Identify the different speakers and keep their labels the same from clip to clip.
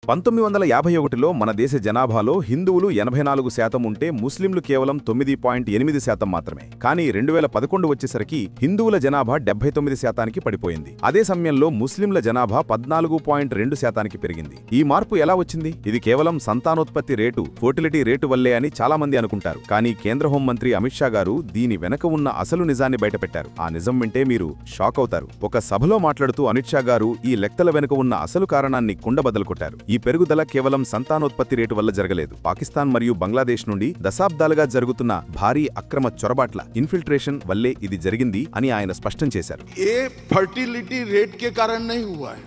Speaker 1: 1951లో మన దేశ జనాభాలో హిందువులు 84% ఉంటే ముస్లింలు కేవలం 9.8% మాత్రమే. కానీ 2011 వచ్చేసరికి హిందువుల జనాభా 79%కి పడిపోయింది. అదే సమయంలో ముస్లింల జనాభా 14.2%కి పెరిగింది. ఈ మార్పు ఎలా వచ్చింది? ఇది కేవలం సంతానోత్పత్తి రేటు, ఫర్టిలిటీ రేటు వల్లే అని చాలామంది అనుకుంటారు. కానీ కేంద్ర హోంమంత్రి అమిత్ షా గారు దీని వెనక ఉన్న అసలు నిజాన్ని బయటపెట్టారు. ఆ నిజం వింటే మీరు షాక్ అవుతారు. ఒక సభలో మాట్లాడుతూ అమిత్ షా గారు ఈ లెక్కల వెనుక ఉన్న అసలు కారణాన్ని కుండబద్దలు కొట్టారు. ఈ పెరుగుదల కేవలం సంతానోత్పత్తి రేటు వల్ల జరగలేదు. పాకిస్తాన్ మరియు బంగ్లాదేశ్ నుండి దశాబ్దాలుగా జరుగుతున్న భారీ అక్రమ చొరబాట్ల ఇన్ఫిల్ట్రేషన్ వల్లే ఇది జరిగింది అని ఆయన స్పష్టం చేశారు.
Speaker 2: ये फर्टिलिटी रेट के कारण नहीं हुआ है,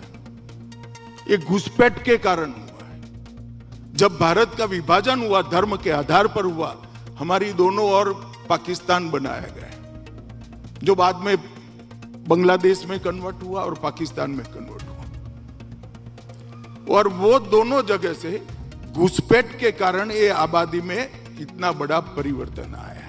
Speaker 2: ये घुसपैठ के कारण हुआ है. जब भारत का विभाजन हुआ, धर्म के आधार पर हुआ, हमारी दोनों ओर पाकिस्तान बनाया गया, जो बाद में बांग्लादेश में कन्वर्ट हुआ और पाकिस्तान में कन्वर्ट हुआ. और वो दोनों जगह से घुसपैठ के कारण ये आबादी में इतना बड़ा परिवर्तन आया.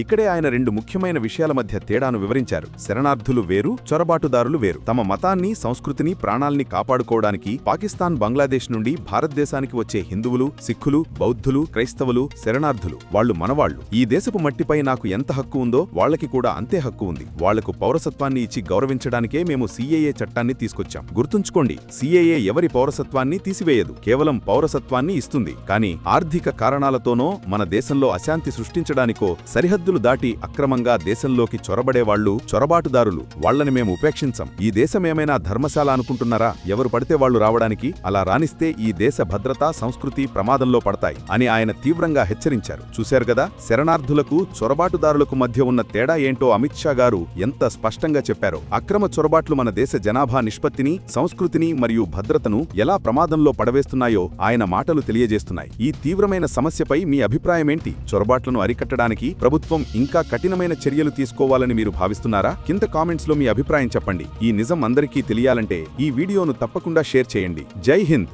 Speaker 1: ఇక్కడే ఆయన రెండు ముఖ్యమైన విషయాల మధ్య తేడాను వివరించారు. శరణార్థులు వేరు, చొరబాటుదారులు వేరు. తమ మతాన్ని, సంస్కృతిని, ప్రాణాల్ని కాపాడుకోవడానికి పాకిస్తాన్, బంగ్లాదేశ్ నుండి భారతదేశానికి వచ్చే హిందువులు, సిక్కులు, బౌద్ధులు, క్రైస్తవులు శరణార్థులు. వాళ్లు మనవాళ్లు. ఈ దేశపు మట్టిపై నాకు ఎంత హక్కు ఉందో వాళ్లకి కూడా అంతే హక్కు ఉంది. వాళ్లకు పౌరసత్వాన్ని ఇచ్చి గౌరవించడానికే మేము సిఏఏ చట్టాన్ని తీసుకొచ్చాం. గుర్తుంచుకోండి, సిఏఏ ఎవరి పౌరసత్వాన్ని తీసివేయదు, కేవలం పౌరసత్వాన్ని ఇస్తుంది. కానీ ఆర్థిక కారణాలతోనో మన దేశంలో అశాంతి సృష్టించడానికో సరిహద్దు దాటి అక్రమంగా దేశంలోకి చొరబడేవాళ్లు చొరబాటుదారులు. వాళ్లని మేము ఉపేక్షించం. ఈ దేశమేమైనా ధర్మశాల అనుకుంటున్నారా? ఎవరు పడితే వాళ్లు రావడానికి? అలా రానిస్తే ఈ దేశ భద్రత, సంస్కృతి ప్రమాదంలో పడతాయి అని ఆయన తీవ్రంగా హెచ్చరించారు. చూశారు గదా, శరణార్థులకు, చొరబాటుదారులకు మధ్య ఉన్న తేడా ఏంటో అమిత్ షా గారు ఎంత స్పష్టంగా చెప్పారో. అక్రమ చొరబాట్లు మన దేశ జనాభా నిష్పత్తిని, సంస్కృతిని మరియు భద్రతను ఎలా ప్రమాదంలో పడవేస్తున్నాయో ఆయన మాటలు తెలియజేస్తున్నాయి. ఈ తీవ్రమైన సమస్యపై మీ అభిప్రాయమేంటి? చొరబాట్లను అరికట్టడానికి ప్రభుత్వం ఇంకా కఠినమైన చర్యలు తీసుకోవాలని మీరు భావిస్తున్నారా? కింద కామెంట్స్ లో మీ అభిప్రాయం చెప్పండి. ఈ నిజం అందరికీ తెలియాలంటే ఈ వీడియోను తప్పకుండా షేర్ చేయండి. జై హింద్.